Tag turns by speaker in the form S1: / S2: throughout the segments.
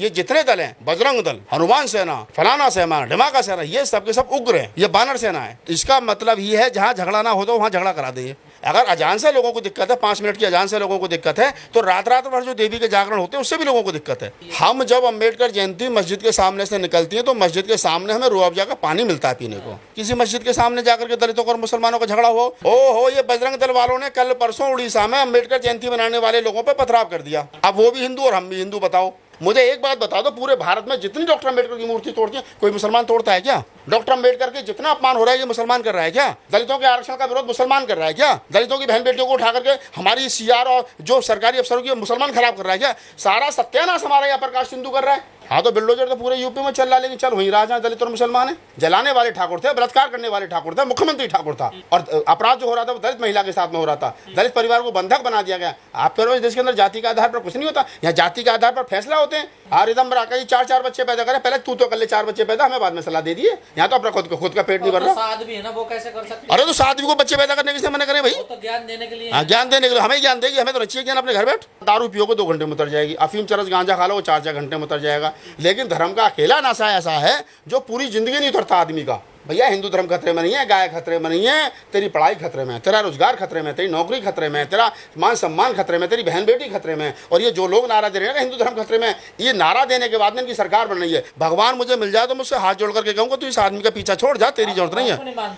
S1: ये जितने दल हैं, बजरंग दल, हनुमान सेना, फलाना सेना, ढिमाका सेना, ये सब के सब उग्र हैं, ये बानर सेना है। इसका मतलब ये है जहाँ झगड़ा ना हो तो वहाँ झगड़ा करा देंगे। अगर अजान से लोगों को दिक्कत है, 5 मिनट की अजान से लोगों को दिक्कत है, तो रात रात भर जो देवी के जागरण होते हैं उससे भी लोगों को दिक्कत है। हम जब अम्बेडकर जयंती मस्जिद के सामने से निकलती है तो मस्जिद के सामने हमें रूअफ़ज़ा का पानी मिलता है पीने को। किसी मस्जिद के सामने जाकर के दलितों और मुसलमानों का झगड़ा हो, ओहो, ये बजरंग दल वालों ने कल परसों उड़ीसा में अम्बेडकर जयंती मनाने वाले लोगों पर पथराव कर दिया। अब वो भी हिंदू और हम भी हिंदू। बताओ मुझे एक बात बता दो, पूरे भारत में जितनी डॉक्टर अम्बेडकर की मूर्ति तोड़ती है कोई मुसलमान तोड़ता है क्या? डॉक्टर अम्बेडकर के जितना अपमान हो रहा है ये मुसलमान कर रहा है क्या? दलितों के आरक्षण का विरोध मुसलमान कर रहा है क्या? दलितों की बहन बेटियों को उठा करके हमारी सीआर और जो सरकारी अफसरों की मुसलमान खराब कर रहा है क्या? सारा सत्यानाश हमारा यहाँ प्रकाश सिंधु कर रहा है। हाँ तो बिल्डोजर तो पूरे यूपी में चल रहा है, लेकिन चल वहीं राजा दलित और मुसलमान है। जलाने वाले ठाकुर थे, बलात्कार करने वाले ठाकुर थे, मुख्यमंत्री ठाकुर था, और अपराध जो हो रहा था वो दलित महिला के साथ में हो रहा था। दलित परिवार को बंधक बना दिया गया। आप कह रहे हो देश के अंदर जाति के आधार पर कुछ नहीं होता, यहाँ जाति के आधार पर फैसला होते हैं। रिदम रखा 4 बच्चे पैदा करे, पहले तू तो कर ले 4 बच्चे पैदा, हमें बाद में सलाह दे दिए। यहाँ तो अपना खुद का पेट नहीं भर रहा।
S2: साध भी है ना, वो कैसे कर सकते?
S1: अरे तो साध्वी को बच्चे पैदा करने किसने मना करे भाई?
S2: तो ज्ञान देने के लिए।
S1: हाँ ज्ञान देने के लिए, हमें ज्ञान देगी, हमें तो अच्छी ज्ञान अपने घर बैठ। दारू पियो को 2 घंटे में उतर जाएगी, अफीम चरस गांजा खा लो वो 4 घंटे में उतर जाएगा। लेकिन धर्म का अकेला नशा ऐसा है जो पूरी जिंदगी नहीं उतरता आदमी का। भैया हिंदू धर्म खतरे में नहीं है, गाय खतरे में नहीं है, तेरी पढ़ाई खतरे में है, तेरा रोजगार खतरे में, तेरी नौकरी खतरे में, तेरा मान सम्मान खतरे में, तेरी बहन बेटी खतरे में। और ये जो लोग नारा दे रहे हैं ना हिंदू धर्म खतरे में, ये नारा देने के बाद में इनकी सरकार बन रही है। भगवान मुझे मिल जाए तो मुझसे हाथ जोड़ करके कहूँगा तू इस आदमी का पीछा छोड़ जा, तेरी जरूरत नहीं है।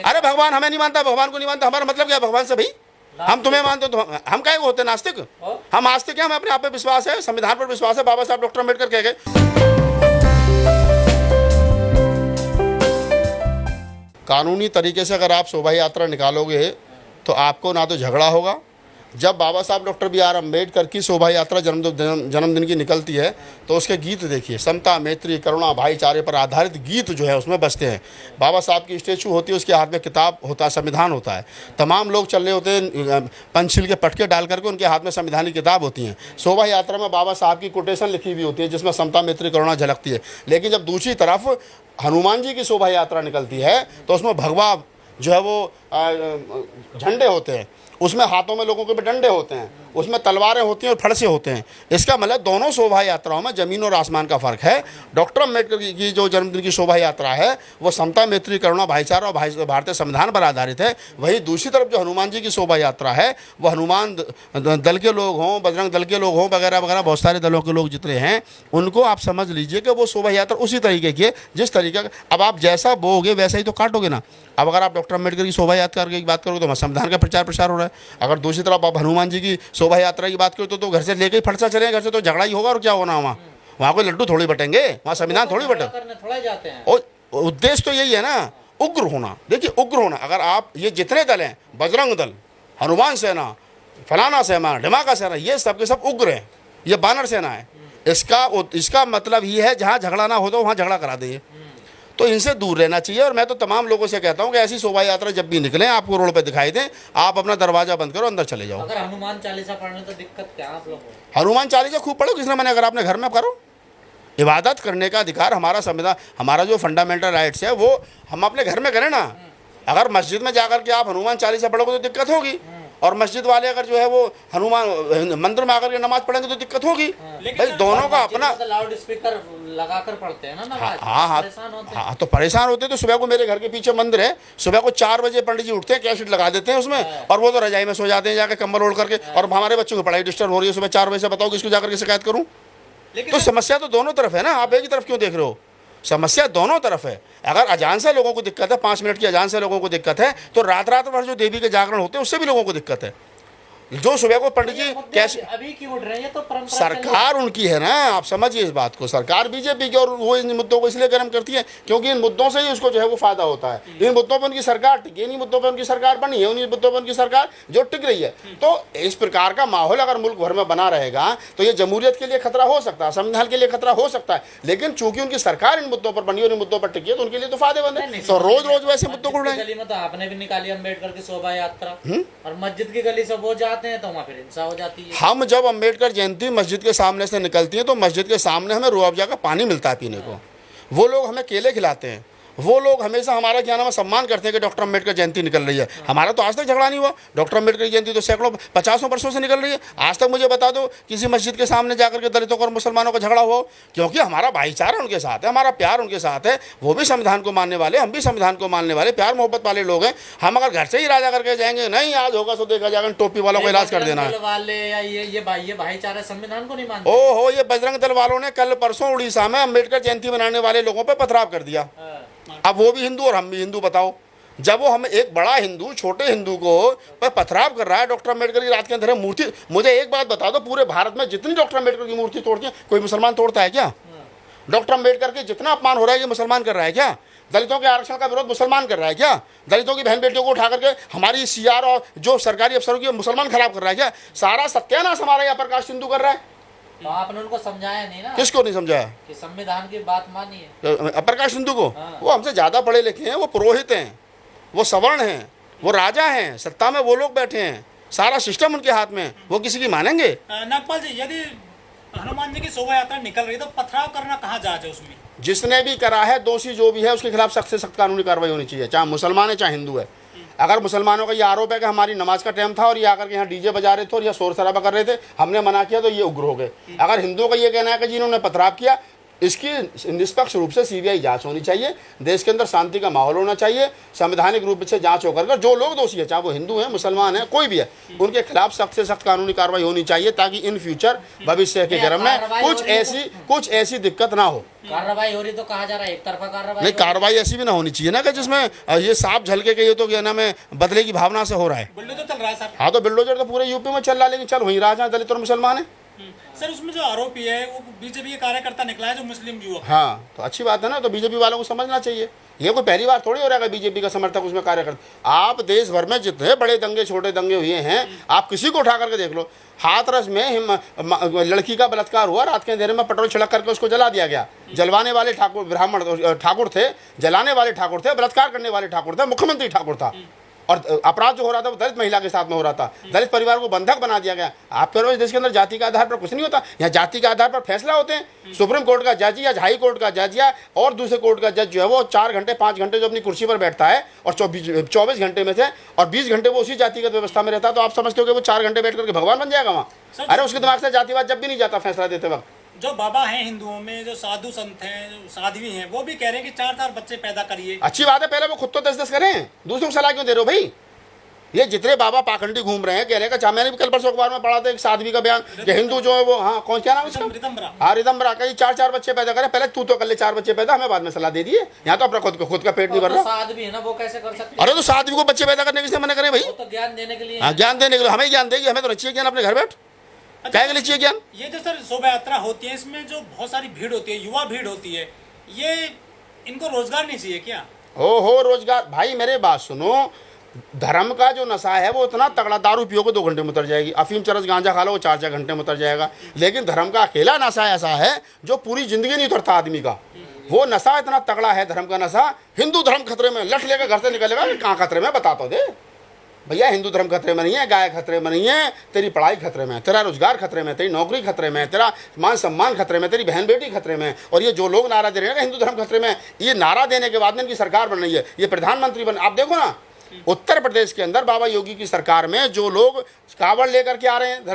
S1: अरे भगवान हमें नहीं मानता, भगवान को नहीं मानता, हमारा मतलब क्या भगवान से भाई? हम तुम्हें मानते तो हम क्या होते नास्तिक? हम आस्तिक हैं, हमें अपने आप पे विश्वास है, संविधान पर विश्वास है। बाबा साहब डॉक्टर अम्बेडकर कह गए कानूनी तरीके से अगर आप शोभा यात्रा निकालोगे तो आपको ना तो झगड़ा होगा। जब बाबा साहब डॉक्टर बी आर अम्बेडकर की शोभा यात्रा जन्मदिन की निकलती है तो उसके गीत देखिए, समता, मैत्री, करुणा, भाईचारे पर आधारित गीत जो है उसमें बजते हैं। बाबा साहब की स्टैचू होती है, उसके हाथ में किताब होता है, संविधान होता है। तमाम लोग चल रहे होते हैं, पंचशील के पटके डाल करके उनके हाथ में संविधान की किताब होती हैं। शोभा यात्रा में बाबा साहब की कोटेशन लिखी हुई होती है जिसमें समता, मैत्री, करुणा झलकती है। लेकिन जब दूसरी तरफ हनुमान जी की शोभा यात्रा निकलती है तो उसमें भगवा जो है वो झंडे होते हैं, उसमें हाथों में लोगों के भी डंडे होते हैं, उसमें तलवारें होती हैं और फरसे होते हैं। इसका मतलब दोनों शोभा यात्राओं में ज़मीन और आसमान का फ़र्क है। डॉक्टर अम्बेडकर की जो जन्मदिन की शोभा यात्रा है वो समता, मैत्री, करुणा, भाईचारा और भारतीय संविधान पर आधारित है। वहीं दूसरी तरफ जो हनुमान जी की शोभा यात्रा है वो हनुमान दल के लोग हों, बजरंग दल के लोग हों, वगैरह वगैरह बहुत सारे दलों के लोग जितने हैं उनको आप समझ लीजिए कि वो शोभा यात्रा उसी तरीके की है जिस तरीके का अब आप जैसा बोओगे वैसा ही तो काटोगे ना। अब अगर आप डॉक्टर अम्बेडकर की शोभा यात्रा की बात करोगे तो संविधान का प्रचार हो रहा है। अगर दूसरी तरफ आप हनुमान जी की शोभा यात्रा की बात करो तो घर से लेके ही फटसा चले, घर से तो झगड़ा ही होगा और क्या होना वहाँ कोई लड्डू थोड़ी बटेंगे, वहाँ संविधान थोड़ी बटे। और उद्देश्य तो यही है ना, उग्र होना। देखिए उग्र होना, अगर आप ये जितने दल हैं, बजरंग दल, हनुमान सेना, फलाना सेना, ढिमाका सेना, ये सब के सब उग्र हैं, ये बानर सेना है। इसका मतलब ये है जहाँ झगड़ा ना हो तो वहाँ झगड़ा करा देंगे। तो इनसे दूर रहना चाहिए। और मैं तो तमाम लोगों से कहता हूँ कि ऐसी शोभा यात्रा जब भी निकले आपको रोड पे दिखाई दें, आप अपना दरवाजा बंद करो, अंदर चले जाओ।
S2: अगर हनुमान चालीसा पढ़ने तो दिक्कत क्या आप लोगों को?
S1: हनुमान चालीसा खूब पढ़ो, किसने मना? अगर आपने घर में करो, इबादत करने का अधिकार हमारा संविधान, हमारा जो फंडामेंटल राइट्स है वो हम अपने घर में करें ना। अगर मस्जिद में जाकर के आप हनुमान चालीसा पढ़ोगे तो दिक्कत होगी, और मस्जिद वाले अगर जो है वो हनुमान मंदिर में आकर के नमाज पढ़ेंगे तो दिक्कत होगी। भाई दोनों का अपना
S2: लाउड स्पीकर लगाकर पढ़ते हैं ना नमाज।
S1: हाँ तो परेशान होते हैं। तो सुबह को मेरे घर के पीछे मंदिर है, सुबह को 4 बजे पंडित जी उठते हैं, कैसेट लगा देते हैं उसमें, और वो तो रजाई में सो जाते हैं जाके कंबल ओढ़ करके। और हमारे बच्चों की पढ़ाई डिस्टर्ब हो रही है सुबह 4 बजे से, बताओ किसको जाकर के शिकायत करूँ? तो समस्या तो दोनों तरफ है ना, आप एक ही तरफ क्यों देख रहे हो? समस्या दोनों तरफ है। अगर अजान से लोगों को दिक्कत है, 5 मिनट की अजान से लोगों को दिक्कत है, तो रात रात भर जो देवी के जागरण होते हैं उससे भी लोगों को दिक्कत है। जो सुबह को पंडित जी कैसे
S2: अभी क्यों उठ रहे हैं? तो परंपरा
S1: सरकार उनकी है ना, आप समझिए इस बात को। सरकार बीजेपी की, और वो इन मुद्दों को इसलिए गर्म करती है क्योंकि इन मुद्दों से ही उसको जो है वो फायदा होता है। इन मुद्दों पर उनकी सरकार टिकी, इन मुद्दों पर उनकी सरकार बनी है, उन मुद्दों पर उनकी सरकार जो टिक रही है। तो इस प्रकार का माहौल अगर मुल्क भर में बना रहेगा तो ये जमहूरियत के लिए खतरा हो सकता है, संविधान के लिए खतरा हो सकता है। लेकिन चूंकि उनकी सरकार इन मुद्दों पर बनी और इन मुद्दों पर टिकी है तो उनके लिए तो फायदेमंद है। तो रोज रोज वैसे मुद्दों को उड़ाएंगे।
S2: गली में तो आपने भी निकाली अम्बेडकर की शोभा यात्रा, और मस्जिद की गली से वो जाते हैं तो वहाँ फिर हो जाती है।
S1: हम जब अम्बेडकर जयंती मस्जिद के सामने से निकलती है तो मस्जिद के सामने हमें रूअफ़ज़ा का पानी मिलता है पीने को। वो लोग हमें केले खिलाते हैं, वो लोग हमेशा हमारा क्या नाम है सम्मान करते हैं कि डॉक्टर अम्बेडकर जयंती निकल रही है। हमारा तो आज तक झगड़ा नहीं हुआ। डॉक्टर अम्बेडकर की जयंती तो सैकड़ों 50 वर्षों से निकल रही है। आज तक मुझे बता दो किसी मस्जिद के सामने जाकर के दलितों का और मुसलमानों का झगड़ा हुआ हो, क्योंकि हमारा भाईचारा उनके साथ है, हमारा प्यार उनके साथ है। वो भी संविधान को मानने वाले, हम भी संविधान को मानने वाले, प्यार मोहब्बत वाले लोग हैं। हम अगर घर से ही राजा करके जाएंगे, नहीं आज होगा सो देखा जाएगा, टोपी वालों को इलाज कर देना है।
S2: वाले या ये भाईचारा संविधान को नहीं मानते।
S1: ओहो, ये बजरंग दल वालों ने कल परसों उड़ीसा में अम्बेडकर जयंती मनाने वाले लोगों पर पथराव कर दिया। अब वो भी हिंदू और हम भी हिंदू, बताओ। जब वो हमें एक बड़ा हिंदू छोटे हिंदू को पर पथराव कर रहा है डॉक्टर अम्बेडकर की रात के अंदर मूर्ति। मुझे एक बात बता दो, पूरे भारत में जितनी डॉक्टर अम्बेडकर की मूर्ति तोड़ती है कोई मुसलमान तोड़ता है क्या? डॉक्टर अम्बेडकर के जितना अपमान हो रहा है ये मुसलमान कर रहा है क्या? दलितों के आरक्षण का विरोध मुसलमान कर रहा है क्या? दलितों की बहन बेटियों को उठा करके हमारी सीआर और जो सरकारी अफसरों की मुसलमान खराब कर रहा है क्या? सारा सत्यानाश हमारा यहाँ प्रकाश हिंदू कर रहा है।
S2: तो आपने उनको समझाया नहीं ना?
S1: किसको नहीं समझाया
S2: कि संविधान की बात मानिए।
S1: प्रकाश हिंदू को वो हमसे ज्यादा पढ़े लिखे हैं, वो पुरोहित हैं, वो सवर्ण हैं, वो राजा हैं, सत्ता में वो लोग बैठे हैं, सारा सिस्टम उनके हाथ में, वो किसी की मानेंगे?
S3: नागपाल जी, यदि हनुमान जी की शोभा यात्रा निकल रही तो पथराव करना कहाँ जांच है उसमें?
S1: जिसने भी करा है, दोषी जो भी है, उसके खिलाफ सख्त से सख्त कानूनी कार्रवाई होनी चाहिए, चाहे मुसलमान है चाहे हिंदू है। अगर मुसलमानों का ये आरोप है कि हमारी नमाज का टाइम था और ये आकर के यहाँ डीजे बजा रहे थे और ये शोर शराबा कर रहे थे, हमने मना किया, तो ये उग्र हो गए। अगर हिंदुओं का ये कहना है कि जिन्होंने पथराव किया, इसकी निष्पक्ष रूप से सीबीआई जांच होनी चाहिए, देश के अंदर शांति का माहौल होना चाहिए, संवैधानिक रूप से जांच होकर जो लोग दोषी है, चाहे वो हिंदू है, मुसलमान है, कोई भी है, उनके खिलाफ सख्त से सख्त कानूनी कार्रवाई होनी चाहिए, ताकि इन फ्यूचर भविष्य के क्रम में कुछ ऐसी दिक्कत ना हो।
S2: कार्रवाई हो रही तो कहा जा रहा है एक तरफा कार्रवाई
S1: नहीं, कार्रवाई ऐसी भी ना होनी चाहिए ना कि जिसमें ये सांप झलके के ये तो क्या नाम है बदले की भावना से हो रहा है।
S3: बुलडोजर चल रहा है सर।
S1: हाँ, तो बुलडोजर तो पूरे यूपी में चल रहा है, लेकिन चल वहीं राजा दलित और मुसलमान है।
S3: सर, उसमें जो आरोपी है वो बीजेपी के कार्यकर्ता निकला है, जो मुस्लिम युवक।
S1: हाँ, तो अच्छी बात है ना, तो बीजेपी वालों को समझना चाहिए। ये कोई पहली बार थोड़ी हो रहा है बीजेपी का समर्थक उसमें कार्यकर्ता। आप देश भर में जितने बड़े दंगे छोटे दंगे हुए हैं, आप किसी को उठा करके देख लो। हाथरस में लड़की का बलात्कार हुआ, रात के अंधेरे में पेट्रोल छिड़क करके उसको जला दिया गया। जलवाने वाले ठाकुर ब्राह्मण ठाकुर थे, जलाने वाले ठाकुर थे, बलात्कार करने वाले ठाकुर थे, मुख्यमंत्री ठाकुर था। और अपराध जो हो रहा था वो दलित महिला के साथ में हो रहा था, दलित परिवार को बंधक बना दिया गया। आप कह रहे हो देश के अंदर जाति के आधार पर कुछ नहीं होता, यहाँ जाति के आधार पर फैसला होते हैं। सुप्रीम कोर्ट का जज या हाई कोर्ट का जज या और दूसरे कोर्ट का जज जो है वो 4 घंटे 5 घंटे जो अपनी कुर्सी पर बैठता है और 24 घंटे में से और 20 घंटे वो उसी जातिगत व्यवस्था में रहता है, तो आप समझते हो कि वो 4 घंटे बैठ करके भगवान बन जाएगा वहाँ? अरे उसके दिमाग से जातिवाद जब भी नहीं जाता फैसला देते वक्त।
S3: जो बाबा हैं हिंदुओं में, जो साधु संत हैं, जो साध्वी हैं, वो भी कह रहे हैं कि 4-4 बच्चे पैदा करिए।
S1: अच्छी बात है, पहले वो खुद तो 10-10 करें, दूसरों को सलाह क्यों दे रहे हो भाई? ये जितने बाबा पाखंडी घूम रहे हैं कह रहे हैं, मैंने भी कल परसों अखबार में पढ़ा था एक साध्वी का बयान कि हिंदू जो है वो, हाँ कौन क्या नाम है उसका? हाँ, रिदम्बरा, कहीं 4-4 बच्चे पैदा करें। पहले तू तो कर ले 4 बच्चे पैदा, हमें बाद में सलाह दे दिए। यहाँ तो अपना खुद का पेट नहीं भर रहा।
S2: साध्वी है ना, वो कैसे कर सकते?
S1: अरे तो साध्वी को बच्चे पैदा करने किसने मना करे भाई?
S2: तो ज्ञान देने के लिए।
S1: हाँ, ज्ञान देने के लिए हमें ज्ञान देगी, हमें तो नहीं चाहिए ज्ञान, अपने घर बैठ क्या के लिए चाहिए ज्ञान?
S3: ये जो सर शोभा यात्रा होती है, इसमें जो बहुत सारी भीड़ होती है, युवा भीड़ होती है, ये इनको रोजगार नहीं चाहिए क्या?
S1: हो रोजगार भाई, मेरे बात सुनो। धर्म का जो नशा है वो इतना तगड़ा, दारू पियो 2 घंटे में उतर जाएगी, अफीम चरस गांजा खा लो वो 4-4 घंटे में उतर जाएगा। लेकिन धर्म का अकेला नशा ऐसा है जो पूरी जिंदगी नहीं उतरता आदमी का। वो नशा इतना तगड़ा है धर्म का नशा। हिंदू धर्म खतरे में, लठ लेकर घर से निकलेगा, कहाँ खतरे में बता तो दे भैया। हिंदू धर्म खतरे में नहीं है, गाय खतरे में नहीं है, तेरी पढ़ाई खतरे में है, तेरा रोजगार खतरे में, तेरी नौकरी खतरे में, तेरा मान सम्मान खतरे में, तेरी बहन बेटी खतरे में। और ये जो लोग नारा दे रहे हैं ना हिंदू धर्म खतरे में, ये नारा देने के बाद में इनकी सरकार बन रही है, ये प्रधानमंत्री बन। आप देखो ना उत्तर प्रदेश के अंदर बाबा योगी की सरकार में जो लोग कावड़ लेकर के आ रहे हैं,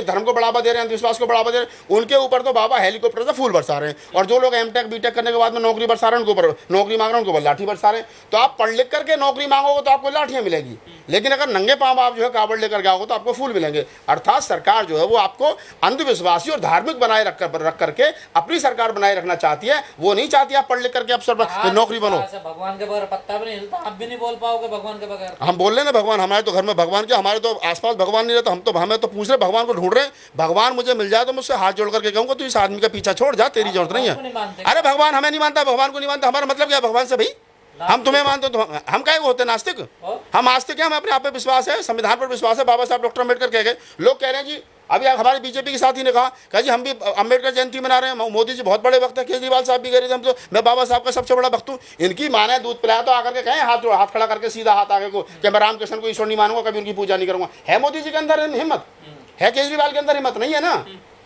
S1: धर्म को बढ़ावा दे रहे हैं, अंधविश्वास को बढ़ावा दे रहे हैं, उनके ऊपर तो बाबा हेलीकॉप्टर से फूल बरसा रहे हैं। और जो लोग एमटेक बीटेक करने के बाद में नौकरी बरसा रहे हैं, उनके ऊपर नौकरी मांग रहे हैं, उनको लाठी बरसा रहे हैं। तो आप पढ़ लिख करके नौकरी मांगोगे तो आपको लाठियां मिलेगी, लेकिन अगर नंगे पांव आप जो है कावड़ लेकर आओगे तो आपको फूल मिलेंगे। अर्थात सरकार जो है वो आपको अंधविश्वासी और धार्मिक बनाए रख करके अपनी सरकार बनाए रखना चाहती है। वो नहीं चाहती आप पढ़ लिख करके अफसर नौकरी बनो।
S2: भगवान के बगैर पत्ता भी नहीं हिलता, आप भी नहीं बोल पाओगे भगवान के बगैर।
S1: हम बोल रहे हैं ना भगवान, हमारे तो घर में भगवान के, हमारे तो आसपास भगवान नहीं रहता, हमें तो पूछ रहे भगवान को ढूंढ रहे हैं। भगवान मुझे मिल जाए तो मुझसे हाथ जोड़ करके कहूंगा तू इस आदमी का पीछा छोड़ जा, तेरी जरूरत नहीं है। अरे भगवान हमें नहीं मानता, भगवान को नहीं मानता, हमारा मतलब क्या भगवान से भाई? हम तुम्हें मानते तो हम क्या होते नास्तिक? हम आस्तिक हैं, हमें अपने आप पे विश्वास है, संविधान पर विश्वास है। बाबा साहब डॉक्टर अम्बेडकर कह गए, लोग कह रहे हैं जी, अभी हमारे बीजेपी के साथी ने कहा जी हम भी अम्बेडकर जयंती मना रहे हैं, मोदी जी बहुत बड़े वक्त है, केजरीवाल साहब भी कह रहे थे हम तो, मैं बाबा साहब का सबसे बड़ा भक्त हूँ। इनकी माँ ने दूध पिलाया तो आकर के कहें हाथ खड़ा करके सीधा हाथ आगे को कि मैं रामकृष्ण को ईश्वर नहीं मानूंगा, कभी उनकी पूजा नहीं करूंगा। है मोदी जी के अंदर हिम्मत? है केजरीवाल के अंदर हिम्मत नहीं है ना?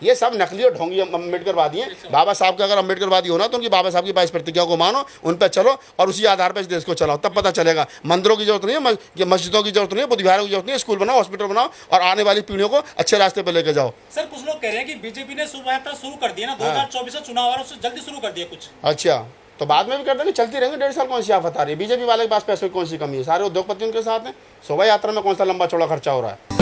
S1: ये सब नकली और ढोंगी अम्बेडकरवादी हैं। बाबा साहब का अगर अम्बेडकरवादी होना तो उनकी बाबा साहब की 22 प्रतिज्ञाओं को मानो, उन पर चलो और उसी आधार पर इस देश को चलाओ, तब पता चलेगा। मंदिरों की जरूरत नहीं है, मस्जिदों की जरूरत नहीं है, बुद्धिविहारों की जरूरत नहीं है, स्कूल बनाओ, हॉस्पिटल बनाओ और आने वाली पीढ़ियों को अच्छे रास्ते पर लेके जाओ।
S3: सर कुछ लोग कह रहे हैं कि बीजेपी ने शोभा यात्रा शुरू कर दी है ना, 2024 से चुनाव आ रहा है, उससे जल्दी शुरू कर दिया कुछ।
S1: अच्छा, तो बाद में भी कर देंगे, चलती रहेंगे 1.5 साल, कौन सी आफत आ रही है? बीजेपी वाले के पास पैसों की कौन सी कमी है? सारे उद्योगपति उनके साथ हैं। शोभा यात्रा में कौन सा लंबा चौड़ा खर्चा हो रहा है?